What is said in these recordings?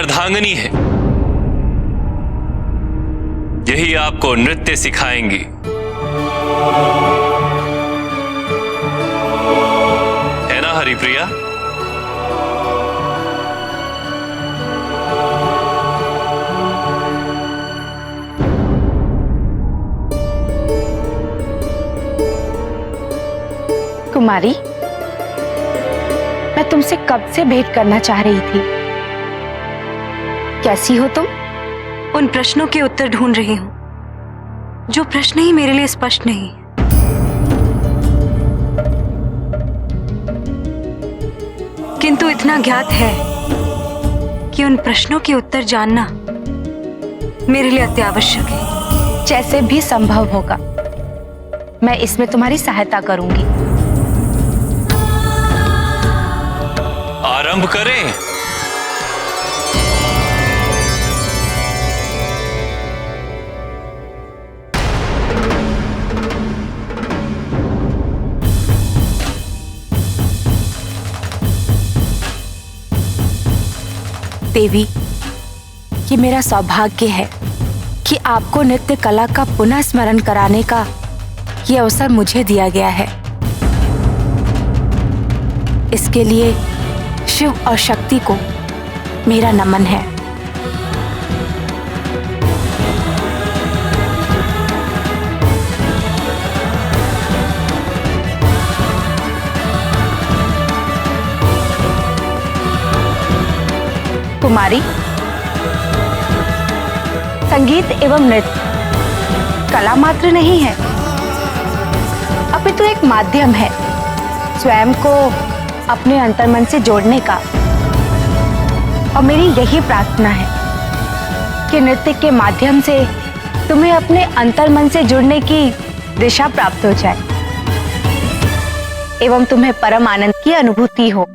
अर्धांगिनी है, यही आपको नृत्य सिखाएंगी। है ना हरिप्रिया? कुमारी, मैं तुमसे कब से भेंट करना चाह रही थी। कैसी हो तुम? उन प्रश्नों के उत्तर ढूंढ रही हूं जो प्रश्न ही मेरे लिए स्पष्ट नहीं। किंतु इतना ज्ञात है कि उन प्रश्नों के उत्तर जानना मेरे लिए अत्यावश्यक है। जैसे भी संभव होगा मैं इसमें तुम्हारी सहायता करूंगी। आरंभ करें। देवी, ये मेरा सौभाग्य है कि आपको नृत्य कला का पुनः स्मरण कराने का ये अवसर मुझे दिया गया है। इसके लिए शिव और शक्ति को मेरा नमन है। कुमारी, संगीत एवं नृत्य कला मात्र नहीं है, अपितु एक माध्यम है स्वयं को अपने अंतर्मन से जोड़ने का। और मेरी यही प्रार्थना है कि नृत्य के माध्यम से तुम्हें अपने अंतर्मन से जुड़ने की दिशा प्राप्त हो जाए एवं तुम्हें परम आनंद की अनुभूति हो।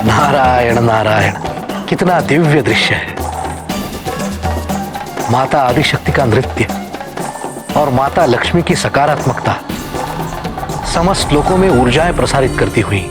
नारायण नारायण, कितना दिव्य दृश्य है। माता आदिशक्ति का नृत्य और माता लक्ष्मी की सकारात्मकता समस्त लोकों में ऊर्जाएं प्रसारित करती हुई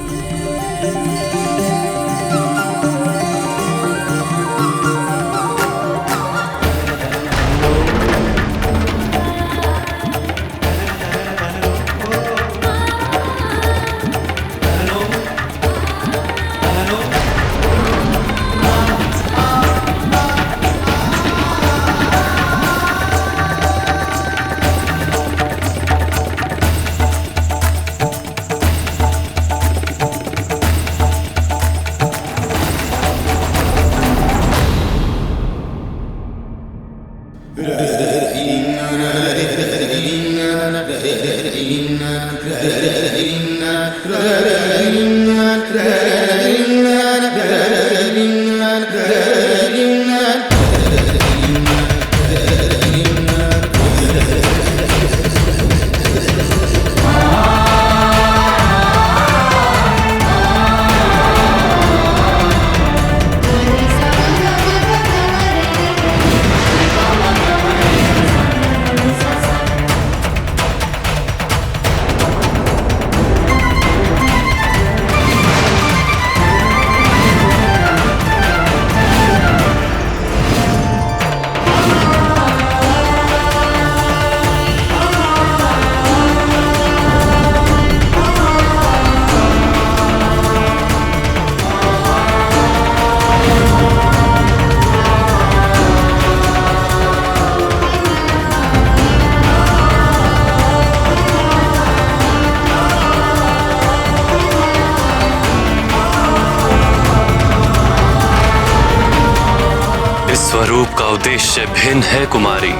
रूप का उद्देश्य भिन्न है कुमारी,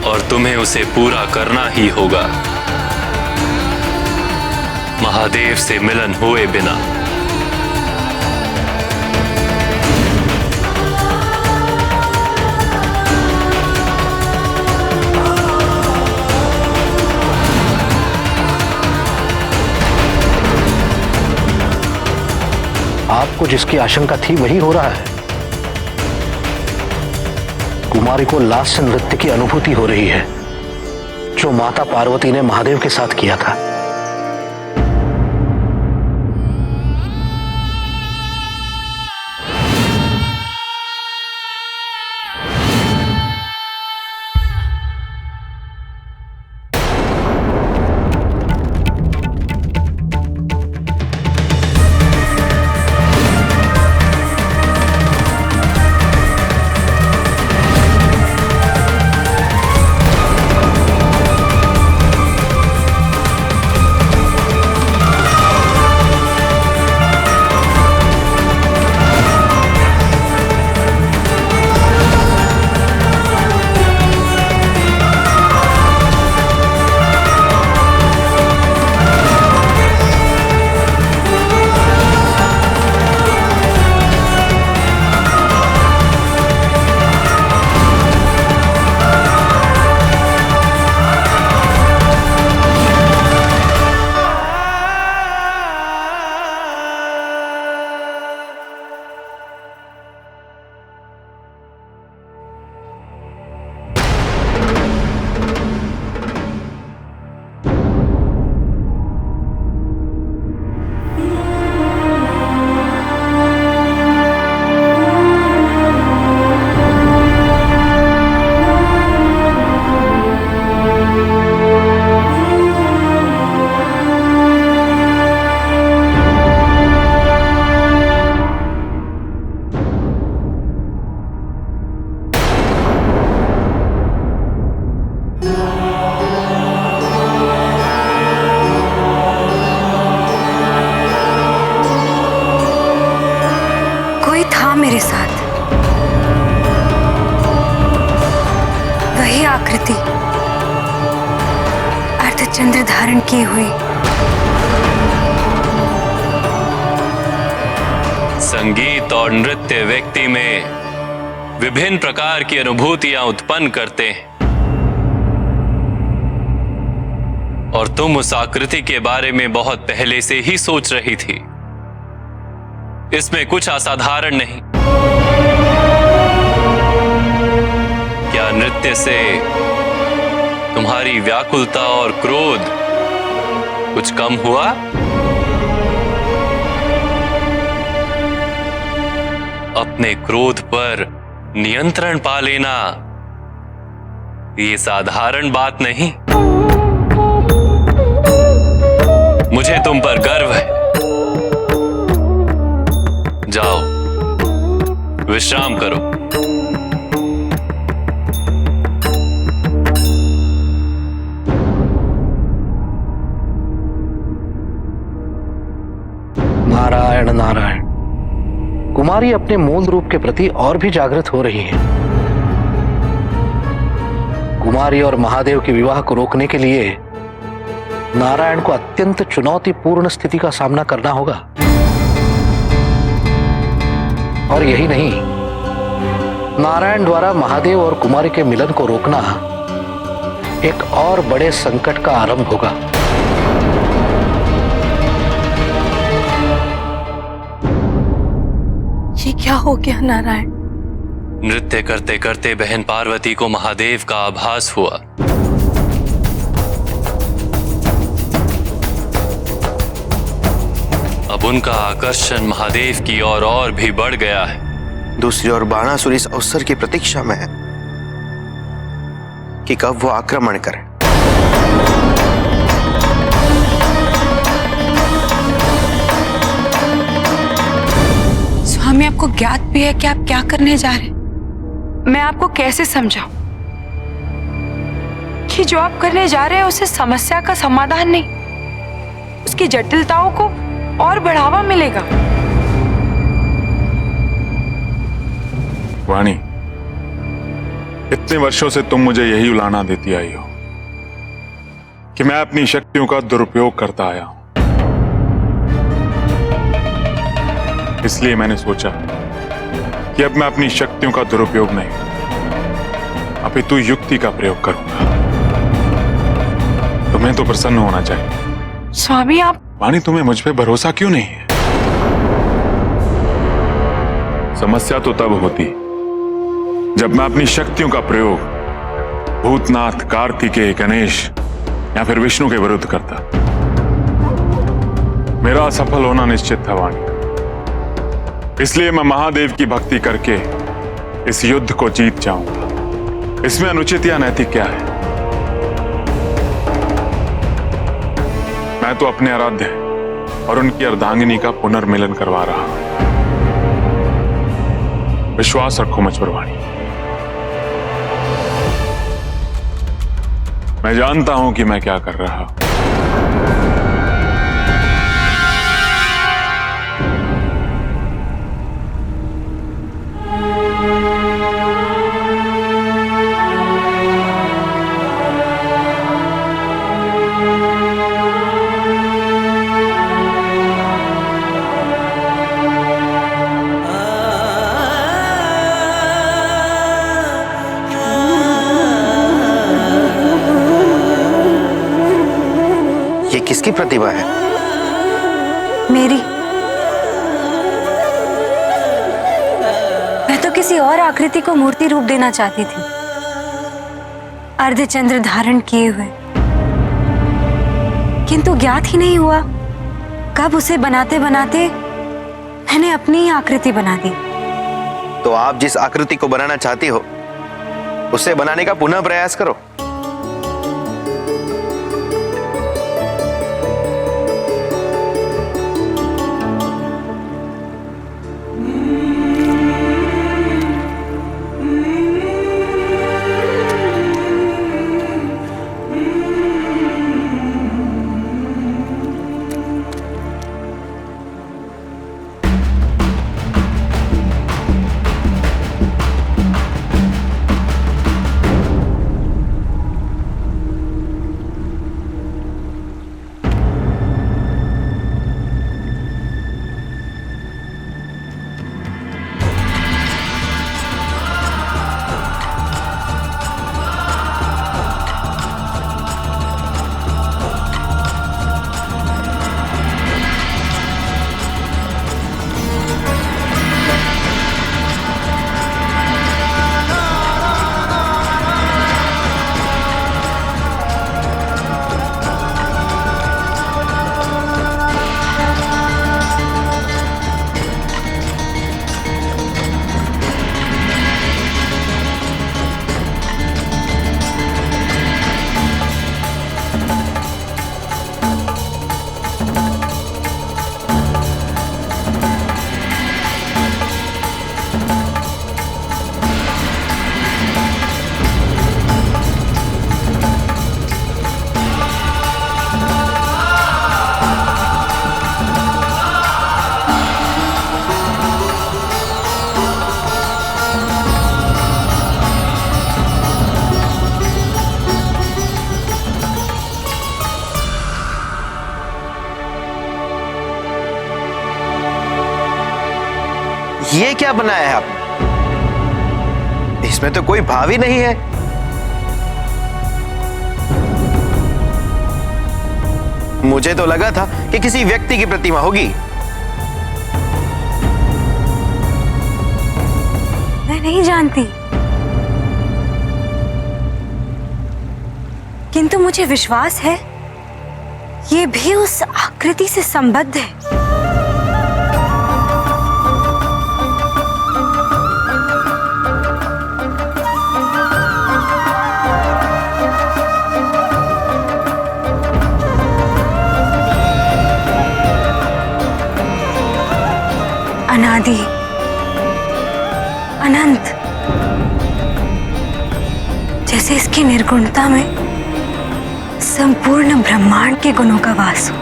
और तुम्हें उसे पूरा करना ही होगा। महादेव से मिलन हुए बिना। आपको जिसकी आशंका थी वही हो रहा है। कुमारी को लास्य नृत्य की अनुभूति हो रही है, जो माता पार्वती ने महादेव के साथ किया था। मेरे साथ वही आकृति अर्धचंद्र धारण किए हुए। संगीत और नृत्य व्यक्ति में विभिन्न प्रकार की अनुभूतियां उत्पन्न करते हैं, और तुम उस आकृति के बारे में बहुत पहले से ही सोच रही थी। इसमें कुछ असाधारण नहीं। क्या नृत्य से तुम्हारी व्याकुलता और क्रोध कुछ कम हुआ? अपने क्रोध पर नियंत्रण पा लेना ये साधारण बात नहीं। मुझे तुम पर गर्व है। जाओ, विश्राम करो। नारायण नारायण। कुमारी अपने मूल रूप के प्रति और भी जागृत हो रही है। कुमारी और महादेव के विवाह को रोकने के लिए नारायण को अत्यंत चुनौतीपूर्ण स्थिति का सामना करना होगा। और यही नहीं, नारायण द्वारा महादेव और कुमारी के मिलन को रोकना एक और बड़े संकट का आरंभ होगा। ये क्या हो गया नारायण? नृत्य करते करते बहन पार्वती को महादेव का आभास हुआ। अब उनका आकर्षण महादेव की ओर और भी बढ़ गया है। दूसरी ओर बाणासुर इस अवसर की प्रतीक्षा में है कि कब वो आक्रमण करे। स्वामी, आपको ज्ञात भी है कि आप क्या करने जा रहे हैं? मैं आपको कैसे समझाऊं कि जो आप करने जा रहे हैं उसे समस्या का समाधान नहीं, उसकी जटिलताओं को और बढ़ावा मिलेगा। वाणी, इतने वर्षों से तुम मुझे यही उलाहना देती आई हो कि मैं अपनी शक्तियों का दुरुपयोग करता आया हूं। इसलिए मैंने सोचा कि अब मैं अपनी शक्तियों का दुरुपयोग नहीं, अपितु युक्ति का प्रयोग करूंगा। तुम्हें तो प्रसन्न होना चाहिए। स्वामी आप वाणी, तुम्हें मुझ पे भरोसा क्यों नहीं है? समस्या तो तब होती जब मैं अपनी शक्तियों का प्रयोग भूतनाथ, कार्तिकेय, गणेश या फिर विष्णु के विरुद्ध करता। मेरा असफल होना निश्चित था वाणी, इसलिए मैं महादेव की भक्ति करके इस युद्ध को जीत जाऊंगा। इसमें अनुचित या नैतिक क्या है? मैं तो अपने आराध्य और उनकी अर्धांगिनी का पुनर्मिलन करवा रहा हूं। विश्वास रखो मुझ पर वाणी। मैं जानता हूं कि मैं क्या कर रहा हूं। किसकी प्रतिभा है? मेरी। मैं तो किसी और आकृति को मूर्ति रूप देना चाहती थी, अर्धचंद्र धारण किए हुए, किंतु ज्ञात ही नहीं हुआ कब उसे बनाते बनाते मैंने अपनी ही आकृति बना दी। तो आप जिस आकृति को बनाना चाहती हो उसे बनाने का पुनः प्रयास करो। ये क्या बनाया है आपने? इसमें तो कोई भाव ही नहीं है। मुझे तो लगा था कि किसी व्यक्ति की प्रतिमा होगी। मैं नहीं जानती, किंतु मुझे विश्वास है ये भी उस आकृति से संबद्ध है। अनादि, अनंत, जैसे इसकी निर्गुणता में संपूर्ण ब्रह्मांड के गुणों का वास हो।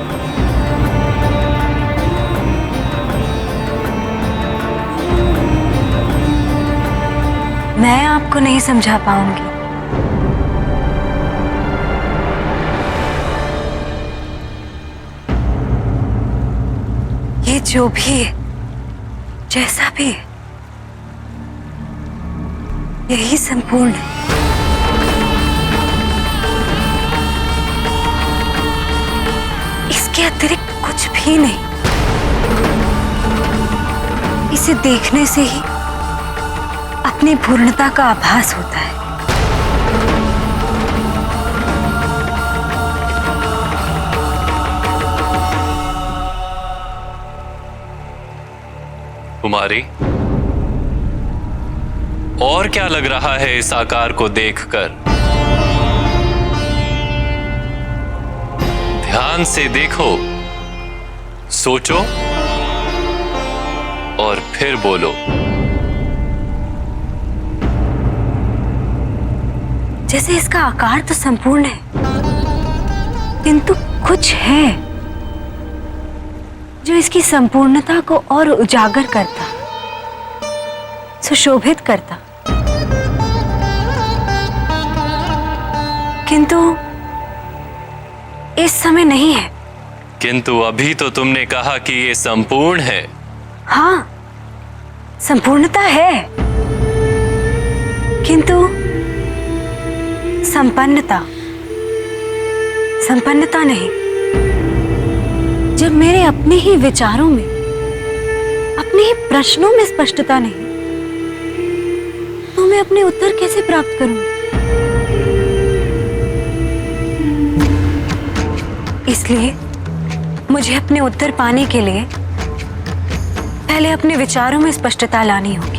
मैं आपको नहीं समझा पाऊंगी। ये जो भी है, जैसा भी है, यही संपूर्ण है। इसके अतिरिक्त कुछ भी नहीं। इसे देखने से ही अपनी पूर्णता का आभास होता है। कुमारी, और क्या लग रहा है इस आकार को देखकर? ध्यान से देखो, सोचो और फिर बोलो। जैसे इसका आकार तो संपूर्ण है, किंतु कुछ है जो इसकी संपूर्णता को और उजागर करता, सुशोभित करता। किंतु इस समय नहीं है। किंतु अभी तो तुमने कहा कि ये संपूर्ण है। हाँ, संपूर्णता है, किंतु संपन्नता नहीं। जब मेरे अपने ही विचारों में, अपने ही प्रश्नों में स्पष्टता नहीं, तो मैं अपने उत्तर कैसे प्राप्त करूं? इसलिए मुझे अपने उत्तर पाने के लिए पहले अपने विचारों में स्पष्टता लानी होगी।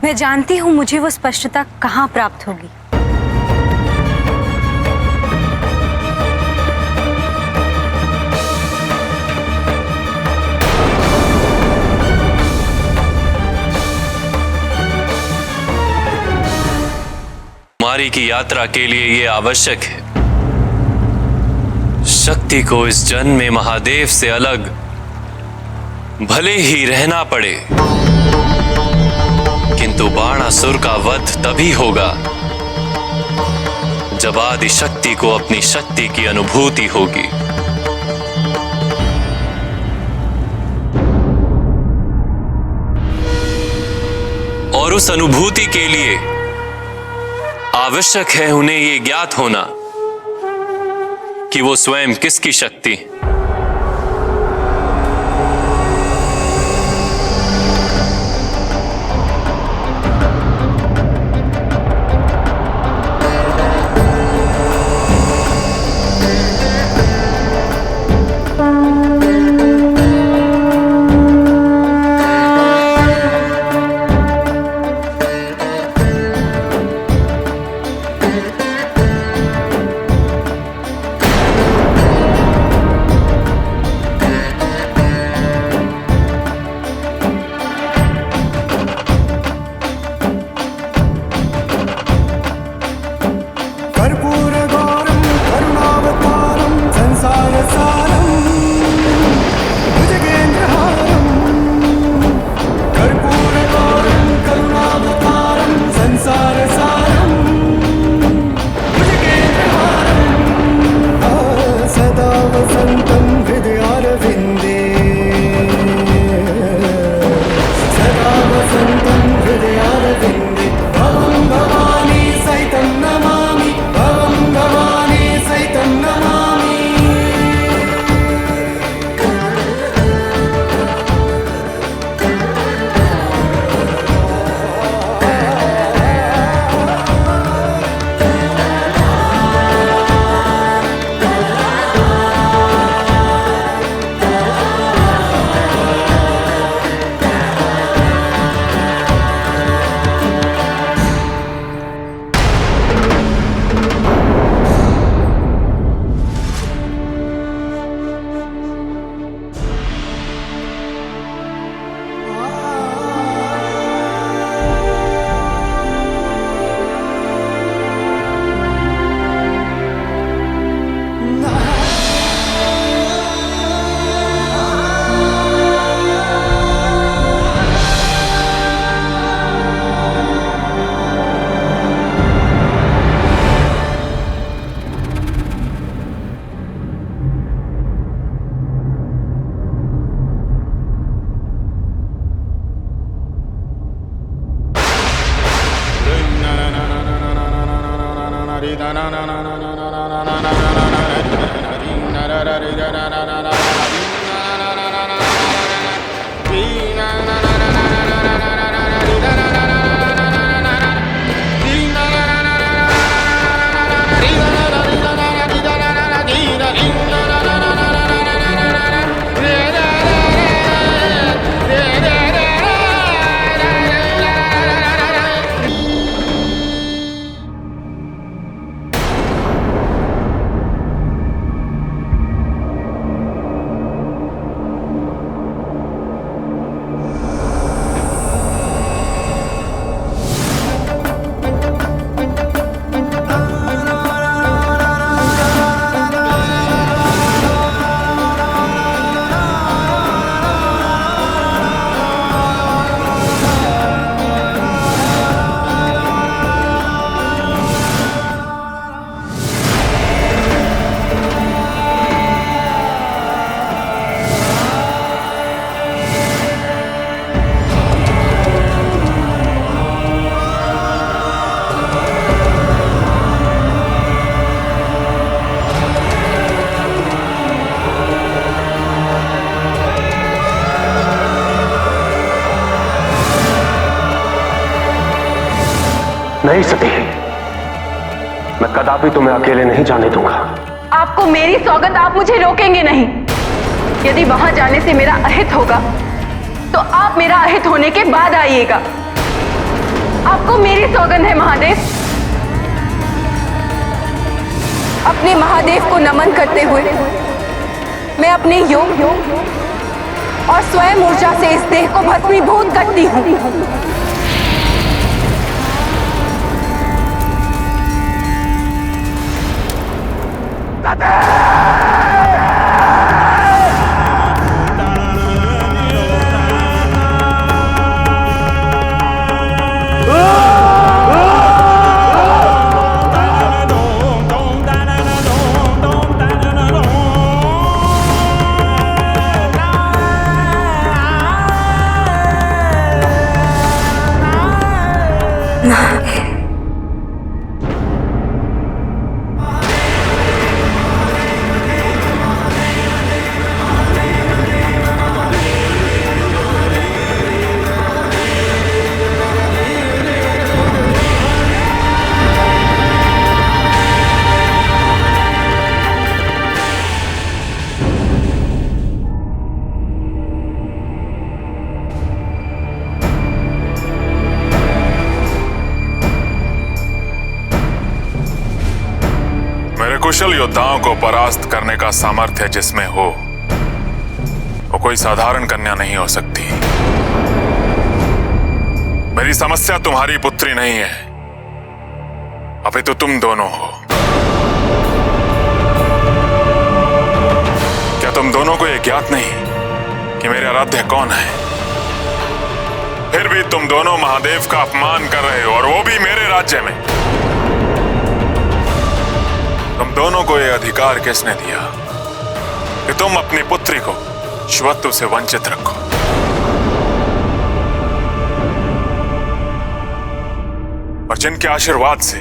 मैं जानती हूं मुझे वो स्पष्टता कहां प्राप्त होगी। कुमारी की यात्रा के लिए यह आवश्यक है। शक्ति को इस जन्म में महादेव से अलग भले ही रहना पड़े, किंतु बाणासुर का वध तभी होगा जब आदि शक्ति को अपनी शक्ति की अनुभूति होगी। और उस अनुभूति के लिए आवश्यक है उन्हें यह ज्ञात होना कि वो स्वयं किसकी शक्ति है। नहीं सती, मैं कदापि तुम्हें अकेले नहीं जाने दूंगा। आपको मेरी सौगंध, आप मुझे रोकेंगे नहीं। यदि वहां जाने से मेरा अहित होगा तो आप मेरा अहित होने के बाद आइएगा। आपको मेरी सौगंध है महादेव। अपने महादेव को नमन करते हुए मैं अपने योग और स्वयं ऊर्जा से इस देह को भस्मीभूत करती हूं। कुशल योद्धाओं को परास्त करने का सामर्थ्य जिसमें हो, वो कोई साधारण कन्या नहीं हो सकती। मेरी समस्या तुम्हारी पुत्री नहीं है, अभी तो तुम दोनों हो। क्या तुम दोनों को यह ज्ञात नहीं कि मेरे आराध्य कौन है? फिर भी तुम दोनों महादेव का अपमान कर रहे हो, और वो भी मेरे राज्य में। तुम दोनों को यह अधिकार किसने दिया कि तुम अपनी पुत्री को शिवत्व से वंचित रखो? और जिनके आशीर्वाद से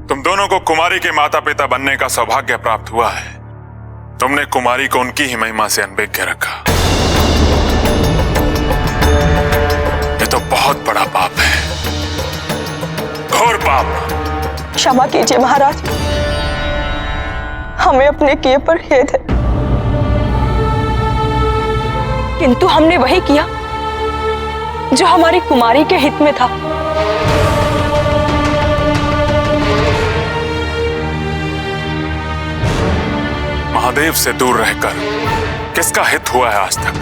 तुम दोनों को कुमारी के माता पिता बनने का सौभाग्य प्राप्त हुआ है, तुमने कुमारी को उनकी ही महिमा से अनभिज्ञ रखा। ये तो बहुत बड़ा पाप है, घोर पाप। क्षमा कीजिए महाराज, हमें अपने किए पर खेद है, किंतु हमने वही किया जो हमारी कुमारी के हित में था। महादेव से दूर रहकर किसका हित हुआ है आज तक?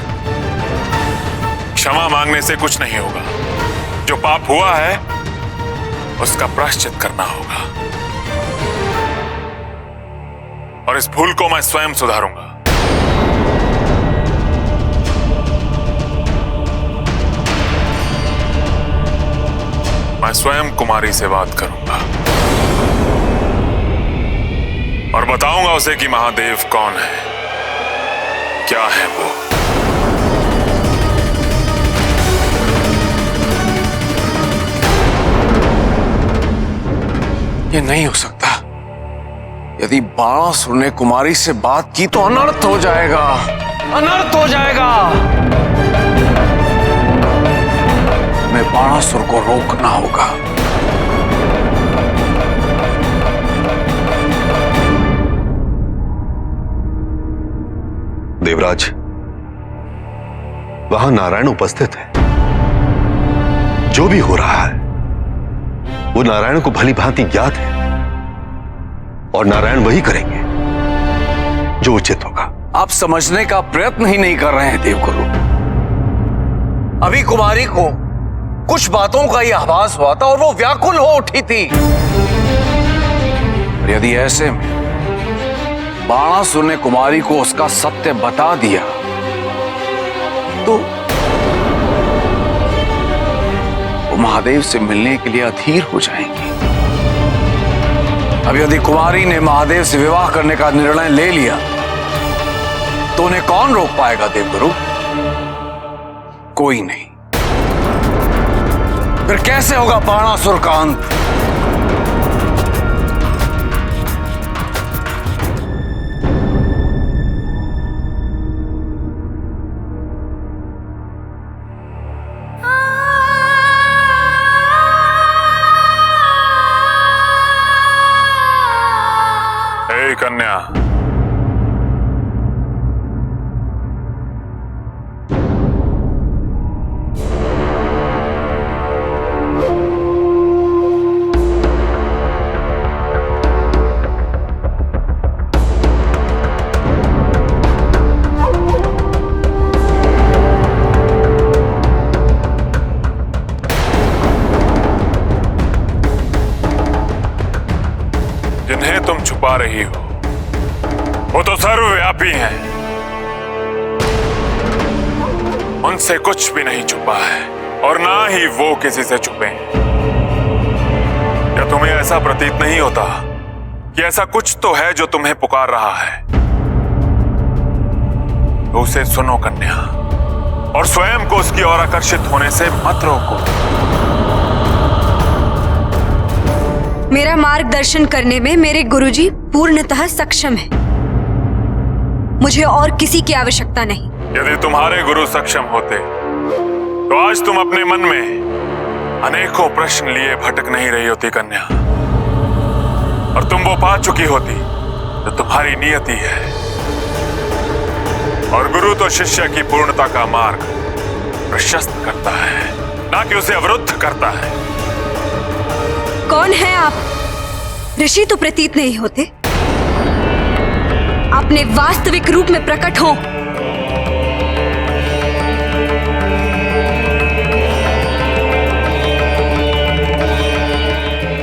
क्षमा मांगने से कुछ नहीं होगा। जो पाप हुआ है उसका प्रायश्चित करना होगा, और इस भूल को मैं स्वयं सुधारूंगा। मैं स्वयं कुमारी से बात करूंगा और बताऊंगा उसे कि महादेव कौन है, क्या है वो। ये नहीं हो सकता। यदि बाणासुर ने कुमारी से बात की तो अनर्थ हो जाएगा, अनर्थ हो जाएगा। हमें बाणासुर को रोकना होगा। देवराज, वहां नारायण उपस्थित है। जो भी हो रहा है वो नारायण को भली भांति ज्ञात है और नारायण वही करेंगे जो उचित होगा। आप समझने का प्रयत्न ही नहीं कर रहे हैं देवगुरु। अभी कुमारी को कुछ बातों का ही आभास हुआ था और वो व्याकुल हो उठी थी। और यदि ऐसे में बाणासुर ने कुमारी को उसका सत्य बता दिया तो वो महादेव से मिलने के लिए अधीर हो जाएंगी। अब यदि कुमारी ने महादेव से विवाह करने का निर्णय ले लिया तो उन्हें कौन रोक पाएगा देवगुरु? कोई नहीं। फिर कैसे होगा बाणासुर का अंत? कन्या, जिन्हें तुम छुपा रही हो वो तो सर्वव्यापी हैं। उनसे कुछ भी नहीं छुपा है और ना ही वो किसी से छुपे हैं। क्या तुम्हें ऐसा प्रतीत नहीं होता कि ऐसा कुछ तो है जो तुम्हें पुकार रहा है? तो उसे सुनो कन्या, और स्वयं को उसकी ओर आकर्षित होने से मत रोको। मेरा मार्गदर्शन करने में मेरे गुरुजी पूर्णतः सक्षम है। मुझे और किसी की आवश्यकता नहीं। यदि तुम्हारे गुरु सक्षम होते तो आज तुम अपने मन में अनेकों प्रश्न लिए भटक नहीं रही होती कन्या, और तुम वो पा चुकी होती जो तुम्हारी नियति है। और गुरु तो शिष्य की पूर्णता का मार्ग प्रशस्त करता है, ना कि उसे अवरुद्ध करता है। कौन है आप? ऋषि तो प्रतीत नहीं होते। अपने वास्तविक रूप में प्रकट हो।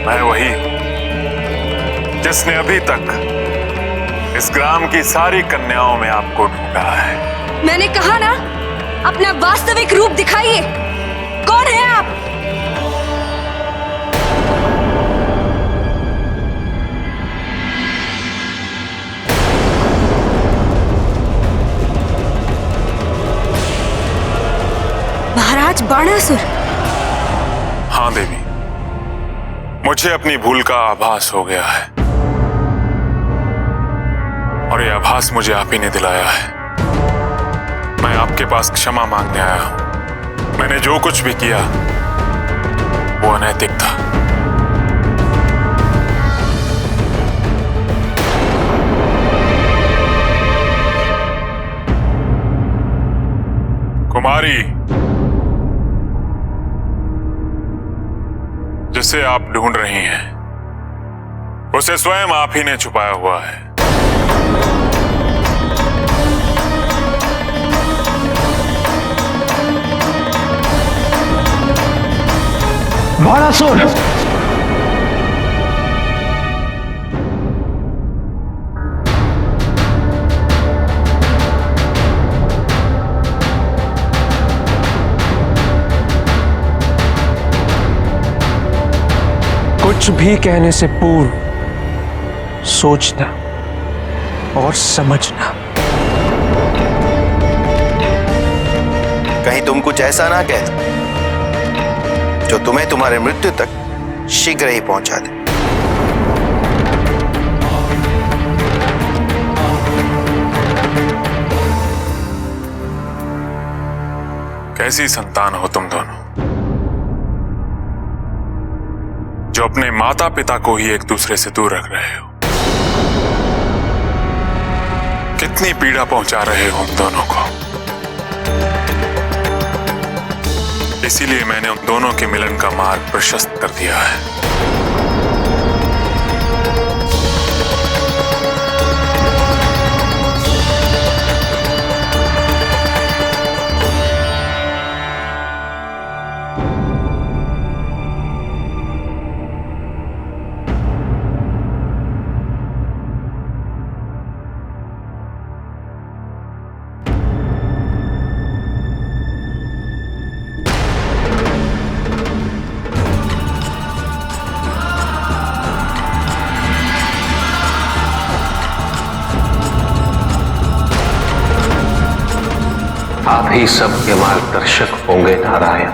मैं वही जिसने अभी तक इस ग्राम की सारी कन्याओं में आपको ढूंढा है। मैंने कहा ना, अपना वास्तविक रूप दिखाइए। कौन है आप? महाराज बाणासुर। हाँ देवी, मुझे अपनी भूल का आभास हो गया है और यह आभास मुझे आप ही ने दिलाया है। मैं आपके पास क्षमा मांगने आया हूं। मैंने जो कुछ भी किया वो अनैतिक था। कुमारी, जिसे आप ढूंढ रही हैं, उसे स्वयं आप ही ने छुपाया हुआ है। बाणासुर! कुछ भी कहने से पूर्व सोचना और समझना। कहीं तुम कुछ ऐसा ना कह दो जो तुम्हें तुम्हारे मृत्यु तक शीघ्र ही पहुंचा दे। कैसी संतान हो तुम दोनों, जो अपने माता पिता को ही एक दूसरे से दूर रख रहे हो। कितनी पीड़ा पहुंचा रहे हो हम दोनों को। इसीलिए मैंने उन दोनों के मिलन का मार्ग प्रशस्त कर दिया है। आप ही सबके मार्गदर्शक होंगे नारायण,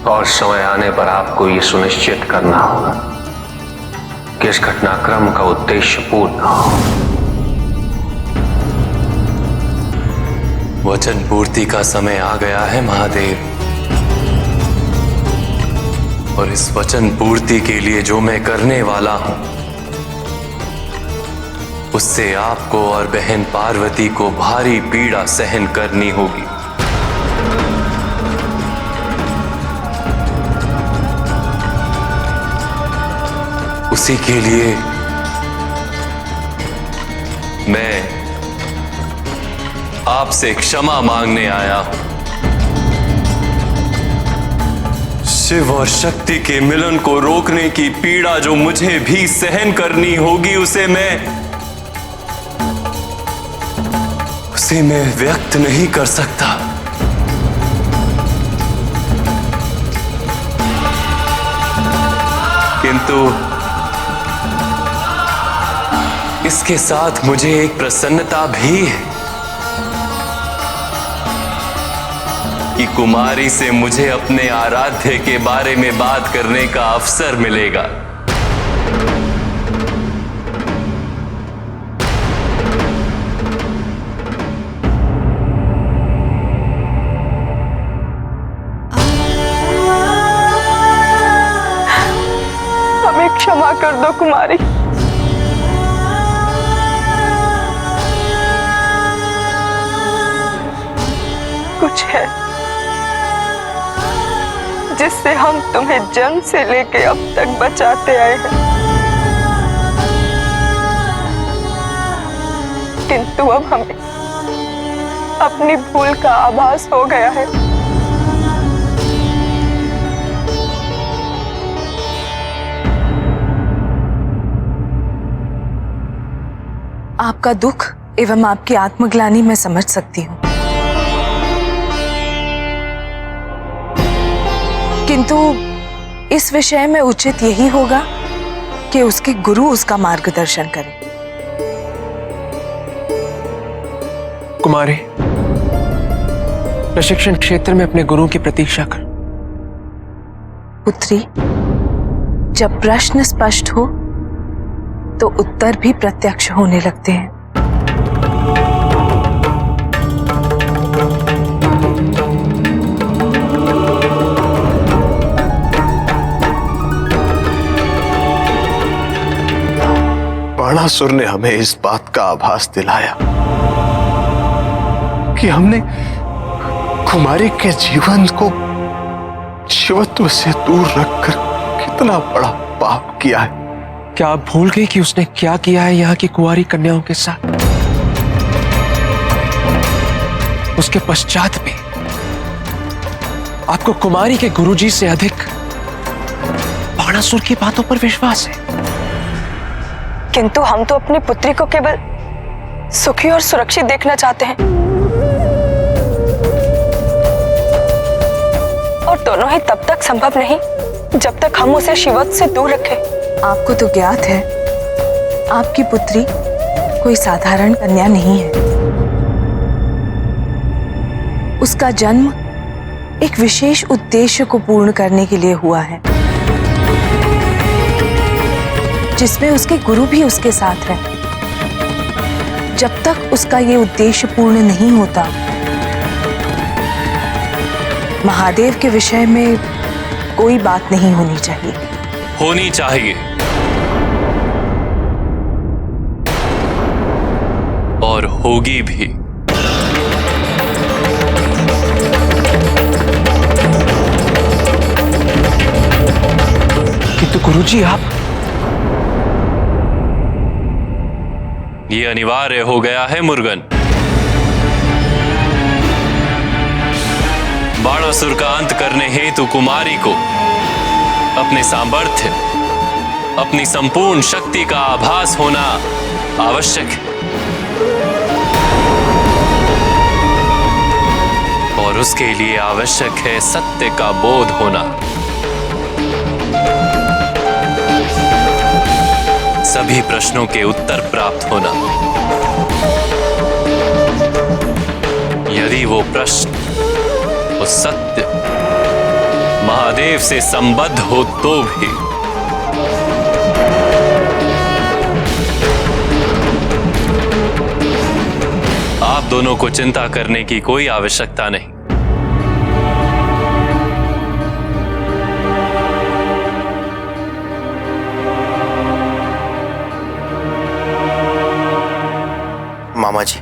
और समय आने पर आपको ये सुनिश्चित करना होगा कि इस घटनाक्रम का उद्देश्य पूर्ण हो। वचन पूर्ति का समय आ गया है महादेव, और इस वचन पूर्ति के लिए जो मैं करने वाला हूं उससे आपको और बहन पार्वती को भारी पीड़ा सहन करनी होगी। उसी के लिए मैं आपसे क्षमा मांगने आया हूं। शिव और शक्ति के मिलन को रोकने की पीड़ा जो मुझे भी सहन करनी होगी उसे मैं व्यक्त नहीं कर सकता। किंतु इसके साथ मुझे एक प्रसन्नता भी है कि कुमारी से मुझे अपने आराध्य के बारे में बात करने का अवसर मिलेगा। क्षमा कर दो कुमारी। कुछ है जिससे हम तुम्हें जन्म से लेके अब तक बचाते आए हैं, किंतु अब हमें अपनी भूल का आभास हो गया है। आपका दुख एवं आपकी आत्मग्लानि मैं समझ सकती हूँ, किंतु इस विषय में उचित यही होगा कि उसके गुरु उसका मार्गदर्शन करें। कुमारी, प्रशिक्षण क्षेत्र में अपने गुरु की प्रतीक्षा कर। पुत्री, जब प्रश्न स्पष्ट हो तो उत्तर भी प्रत्यक्ष होने लगते हैं। बाणासुर ने हमें इस बात का आभास दिलाया कि हमने कुमारी के जीवन को शिवत्व से दूर रखकर कितना बड़ा पाप किया है। क्या आप भूल गए कि उसने क्या किया है यहाँ की कुंवारी कन्याओं के साथ? उसके पश्चात भी आपको कुमारी के गुरुजी से अधिक बाणासुर की बातों पर विश्वास है। किंतु हम तो अपनी पुत्री को केवल सुखी और सुरक्षित देखना चाहते हैं, और दोनों ही तब तक संभव नहीं जब तक हम उसे शिवत्व से दूर रखें। आपको तो ज्ञात है, आपकी पुत्री कोई साधारण कन्या नहीं है। उसका जन्म एक विशेष उद्देश्य को पूर्ण करने के लिए हुआ है, जिसमें उसके गुरु भी उसके साथ हैं। जब तक उसका ये उद्देश्य पूर्ण नहीं होता, महादेव के विषय में कोई बात नहीं होनी चाहिए। होनी चाहिए, और होगी भी। किंतु गुरुजी आप ये अनिवार्य हो गया है मुर्गन। बाणासुर का अंत करने हेतु कुमारी को अपने सामर्थ्य, अपनी संपूर्ण शक्ति का आभास होना आवश्यक है, और उसके लिए आवश्यक है सत्य का बोध होना। सभी प्रश्नों के उत्तर प्राप्त होना। यदि वो प्रश्न, वो सत्य महादेव से संबद्ध हो तो भी आप दोनों को चिंता करने की कोई आवश्यकता नहीं। मामा जी,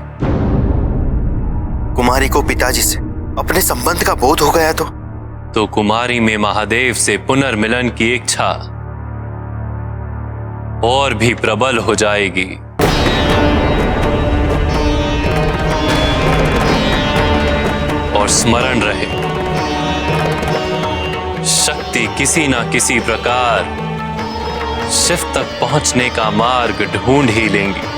कुमारी को पिताजी से अपने संबंध का बोध हो गया तो कुमारी में महादेव से पुनर्मिलन की इच्छा और भी प्रबल हो जाएगी। और स्मरण रहे, शक्ति किसी ना किसी प्रकार शिव तक पहुंचने का मार्ग ढूंढ ही लेंगी।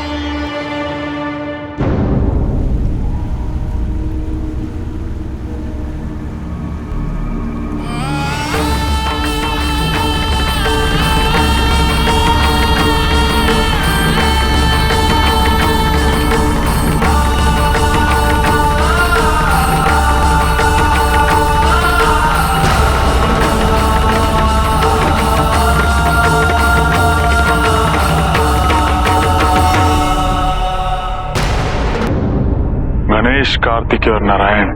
गणेश, कार्तिक और नारायण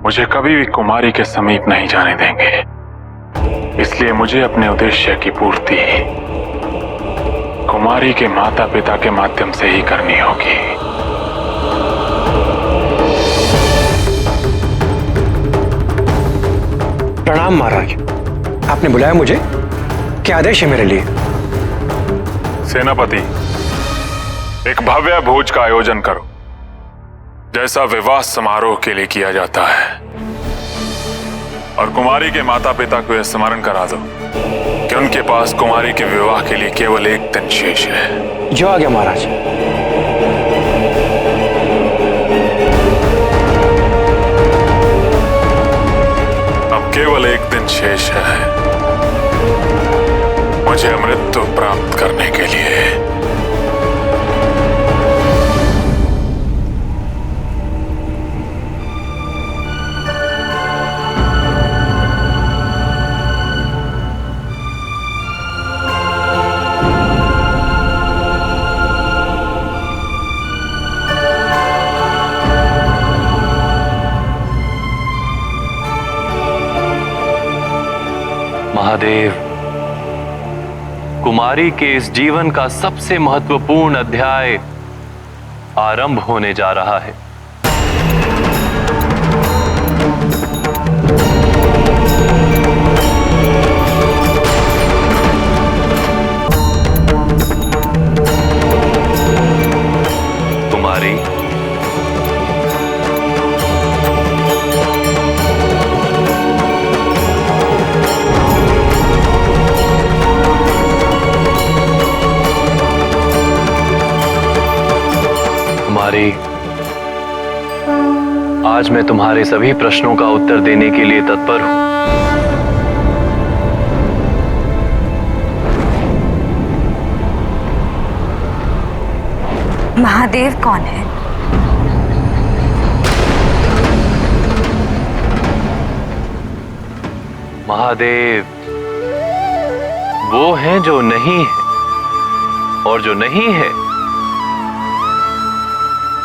मुझे कभी भी कुमारी के समीप नहीं जाने देंगे। इसलिए मुझे अपने उद्देश्य की पूर्ति कुमारी के माता पिता के माध्यम से ही करनी होगी। प्रणाम महाराज, आपने बुलाया मुझे? क्या आदेश है मेरे लिए? सेनापति, एक भव्य भोज का आयोजन करो, जैसा विवाह समारोह के लिए किया जाता है, और कुमारी के माता पिता को यह स्मरण करा दो कि उनके पास कुमारी के विवाह के लिए केवल एक दिन शेष है। जो आ गया महाराज। अब केवल एक दिन शेष है मुझे मृत्यु प्राप्त करने के लिए। महादेव, कुमारी के इस जीवन का सबसे महत्वपूर्ण अध्याय आरंभ होने जा रहा है। कुमारी, आज मैं तुम्हारे सभी प्रश्नों का उत्तर देने के लिए तत्पर हूं। महादेव कौन है? महादेव वो हैं जो नहीं है, और जो नहीं है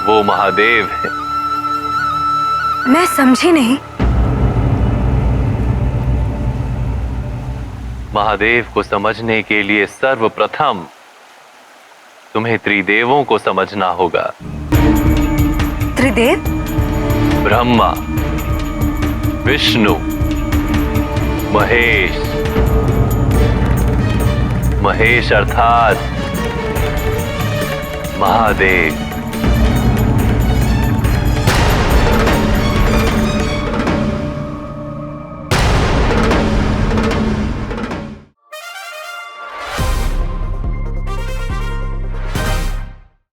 वो महादेव है। मैं समझी नहीं। महादेव को समझने के लिए सर्वप्रथम तुम्हें त्रिदेवों को समझना होगा। त्रिदेव? ब्रह्मा, विष्णु, महेश। महेश अर्थात महादेव।